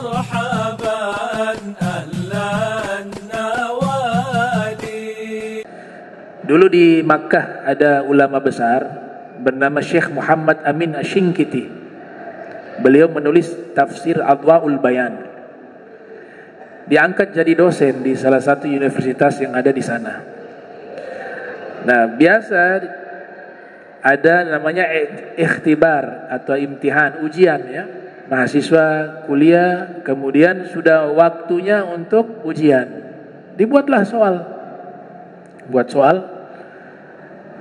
مرحبا أهلا النوادي. Dulu di Makkah ada ulama besar bernama Syekh Muhammad Amin Asy-Syinkiti. Beliau menulis tafsir Adwaul Bayan. Diangkat jadi dosen di salah satu universitas yang ada di sana. Nah, biasa ada namanya ikhtibar atau imtihan, ujian ya. Mahasiswa kuliah, kemudian sudah waktunya untuk ujian. Dibuatlah soal. Buat soal.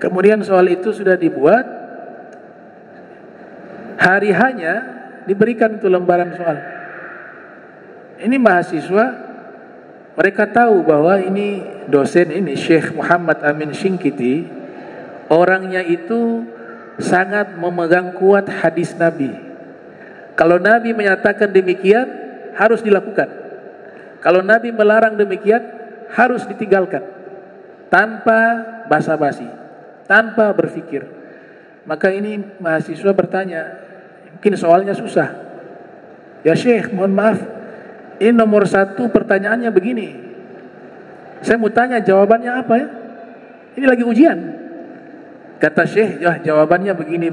Kemudian soal itu sudah dibuat, hari hanya diberikan itu lembaran soal. Ini mahasiswa, mereka tahu bahwa ini dosen ini Syekh Muhammad Amin Asy-Syinkiti, orangnya itu sangat memegang kuat hadis Nabi. Kalau Nabi menyatakan demikian, harus dilakukan. Kalau Nabi melarang demikian, harus ditinggalkan. Tanpa basa-basi, tanpa berpikir. Maka ini mahasiswa bertanya, mungkin soalnya susah. Ya Syekh, mohon maaf, ini nomor 1 pertanyaannya begini. Saya mau tanya jawabannya apa ya? Ini lagi ujian. Kata Syekh, ya jawabannya begini.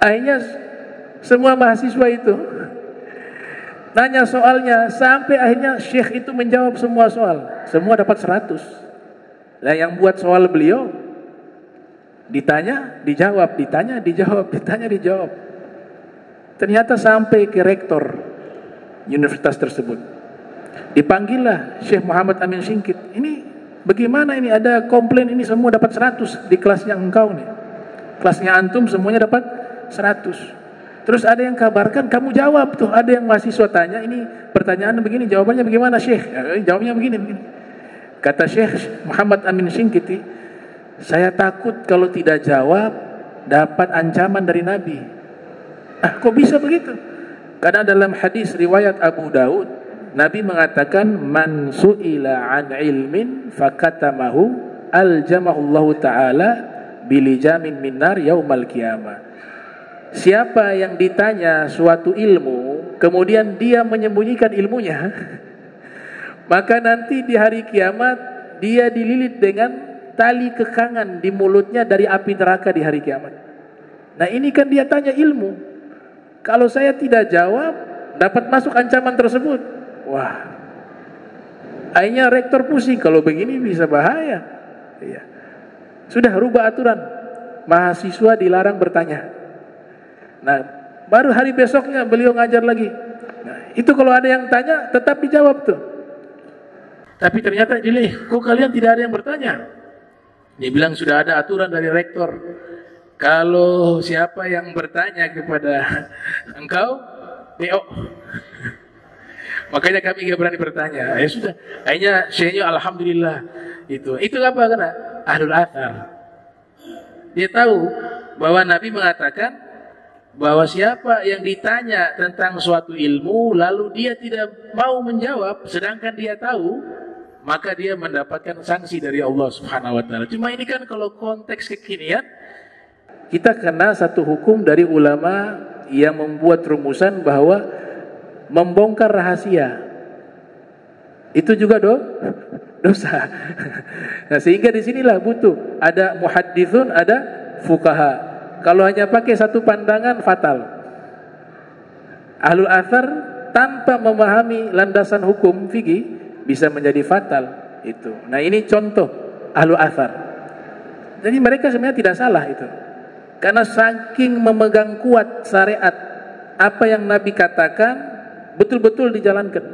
Akhirnya semua mahasiswa itu nanya soalnya, sampai akhirnya Syekh itu menjawab semua soal. Semua dapat 100. Nah, yang buat soal beliau ditanya, dijawab, ditanya, dijawab, ditanya, dijawab. Ternyata sampai ke rektor universitas tersebut. Dipanggillah Syekh Muhammad Amin Asy-Syinkiti. Ini bagaimana ini, ada komplain ini semua dapat 100 di kelasnya engkau nih. Kelasnya antum semuanya dapat 100. Terus ada yang kabarkan, kamu jawab tuh. Ada yang mahasiswa tanya, ini pertanyaan begini, jawabannya bagaimana Syekh? Ya, jawabnya begini. Kata Syekh Muhammad Amin Asy-Syinkiti, saya takut kalau tidak jawab dapat ancaman dari Nabi. Kok bisa begitu? Karena dalam hadis riwayat Abu Daud, Nabi mengatakan, man su'ila an ilmin fakatamahu aljamahullahu ta'ala bilijamin minar yaumal qiyamah. Siapa yang ditanya suatu ilmu, kemudian dia menyembunyikan ilmunya, maka nanti di hari kiamat dia dililit dengan tali kekangan di mulutnya dari api neraka di hari kiamat. Nah, ini kan dia tanya ilmu. Kalau saya tidak jawab, dapat masuk ancaman tersebut. Wah, akhirnya rektor pusing, kalau begini bisa bahaya. Iya. Sudah rubah aturan, mahasiswa dilarang bertanya. Nah, baru hari besoknya beliau ngajar lagi. Nah, itu kalau ada yang tanya tetap dijawab tuh. Tapi ternyata kok kalian tidak ada yang bertanya? Dia bilang sudah ada aturan dari rektor. Kalau siapa yang bertanya kepada engkau, TO. Makanya kami gak berani bertanya. Ya sudah. Akhirnya syekhnya alhamdulillah itu. Itu apa karena ahlul athar. Dia tahu bahwa Nabi mengatakan bahwa siapa yang ditanya tentang suatu ilmu lalu dia tidak mau menjawab sedangkan dia tahu, maka dia mendapatkan sanksi dari Allah Subhanahu wa taala. Cuma ini kan kalau konteks kekinian, kita kena satu hukum dari ulama yang membuat rumusan bahwa membongkar rahasia itu juga dosa. Nah, sehingga disinilah butuh ada muhadditsun, ada fuqaha. Kalau hanya pakai satu pandangan fatal. Ahlul athar tanpa memahami landasan hukum fikih bisa menjadi fatal itu. Nah, ini contoh ahlul athar. Jadi mereka sebenarnya tidak salah itu. Karena saking memegang kuat syariat, apa yang Nabi katakan betul-betul dijalankan.